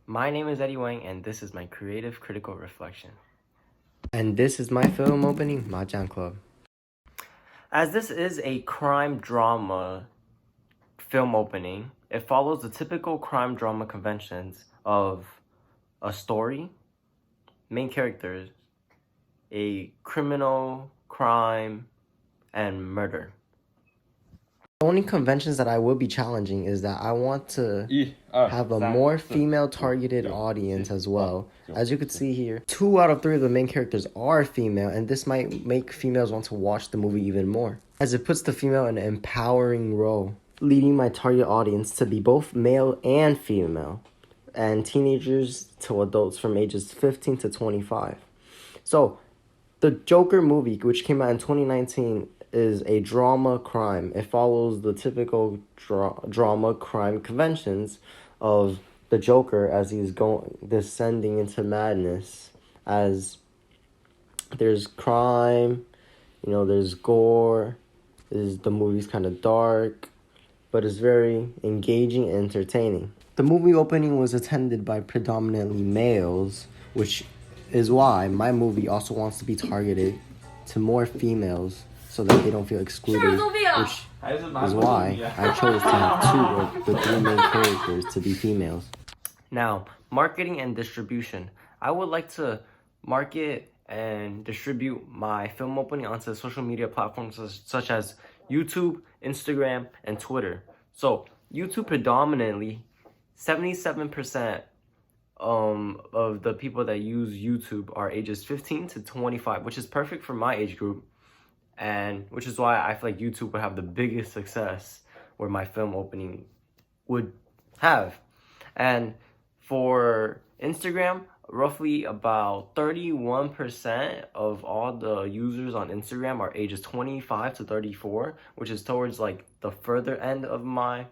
My name is Eddie Wang, and this is my creative critical reflection. And this is my film opening, Mahjong Club. As this is a crime drama film opening, it follows the typical crime drama conventions of a story, main characters, a criminal, crime, and murder. The only conventions that I will be challenging is that I want to have a more female targeted audience as well. As you could see here, 2 out of 3 of the main characters are female, and this might make females want to watch the movie even more, as it puts the female in an empowering role, leading my target audience to be both male and female, and teenagers to adults from ages 15 to 25. So, the Joker movie, which came out in 2019, is a drama crime. It follows the typical drama crime conventions of the Joker as he's descending into madness. As there's crime, there's gore. The movie's kind of dark, but it's very engaging and entertaining. The movie opening was attended by predominantly males, which is why my movie also wants to be targeted to more females so that they don't feel excluded, which is why I chose to have 2 of the 3 main characters to be females. Now, marketing and distribution. I would like to market and distribute my film opening onto social media platforms such as YouTube, Instagram, and Twitter. So, YouTube predominantly, 77% of the people that use YouTube are ages 15 to 25, which is perfect for my age group, and which is why I feel like YouTube would have the biggest success where my film opening would have. And for Instagram, roughly about 31% of all the users on Instagram are ages 25 to 34, which is towards like the further end of my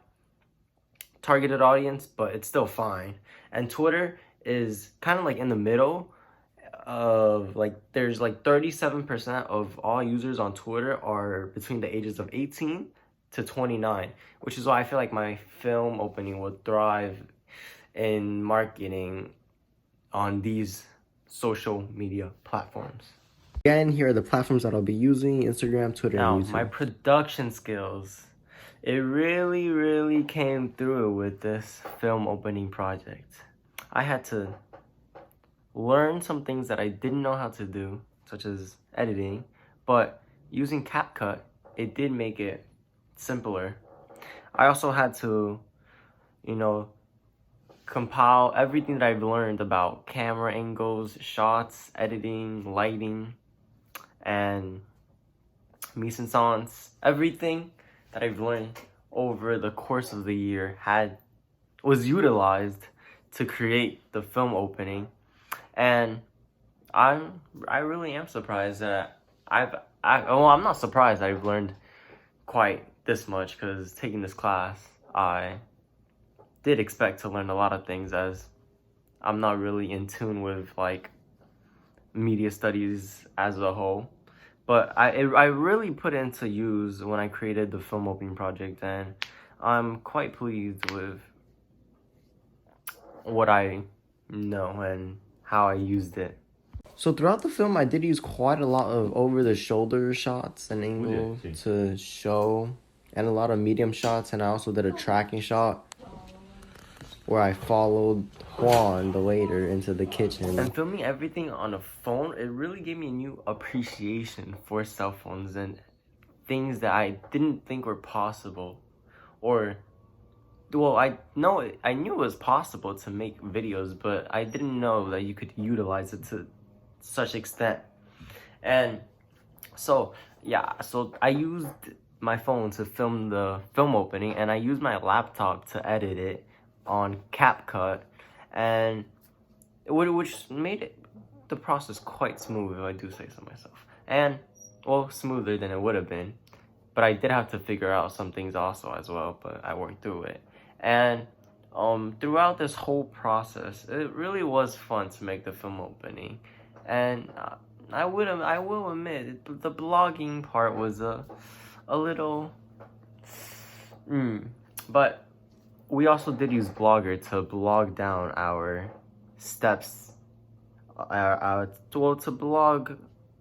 targeted audience, but it's still fine. And Twitter is kind of like in the middle of there's 37% of all users on Twitter are between the ages of 18 to 29, which is why I feel like my film opening would thrive in marketing on these social media platforms. Again, here are the platforms that I'll be using: Instagram, Twitter, and YouTube. My production skills. It really came through with this film opening project. I had to learn some things that I didn't know how to do, such as editing, but using CapCut, it did make it simpler. I also had to, compile everything that I've learned about camera angles, shots, editing, lighting, and mise-en-scenes. Everything that I've learned over the course of the year was utilized to create the film opening. And I really am surprised that I'm not surprised I've learned quite this much, because taking this class, I did expect to learn a lot of things, as I'm not really in tune with media studies as a whole. But I really put it into use when I created the film opening project, and I'm quite pleased with what I know and how I used it. So throughout the film, I did use quite a lot of over-the-shoulder shots and angles to show, and a lot of medium shots, and I also did a tracking shot where I followed Juan, the waiter, into the kitchen. And filming everything on a phone, it really gave me a new appreciation for cell phones and things that I didn't think were possible. I knew it was possible to make videos, but I didn't know that you could utilize it to such extent. And so I used my phone to film the film opening, and I used my laptop to edit it on CapCut, and which made the process quite smooth, if I do say so myself. And smoother than it would have been, but I did have to figure out some things also as well, but I worked through it. And throughout this whole process, it really was fun to make the film opening. And I will admit, the blogging part was a little but we also did use Blogger to blog down our steps, to blog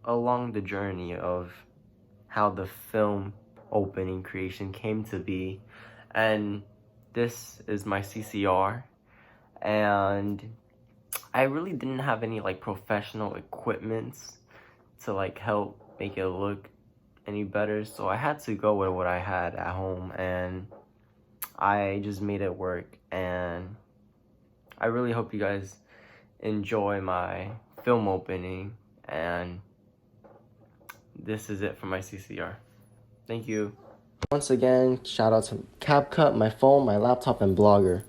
along the journey of how the film opening creation came to be. And this is my CCR, and I really didn't have any like professional equipments to like help make it look any better, so I had to go with what I had at home, and I just made it work. And I really hope you guys enjoy my film opening, and this is it for my CCR. Thank you. Once again, shout out to CapCut, my phone, my laptop, and Blogger.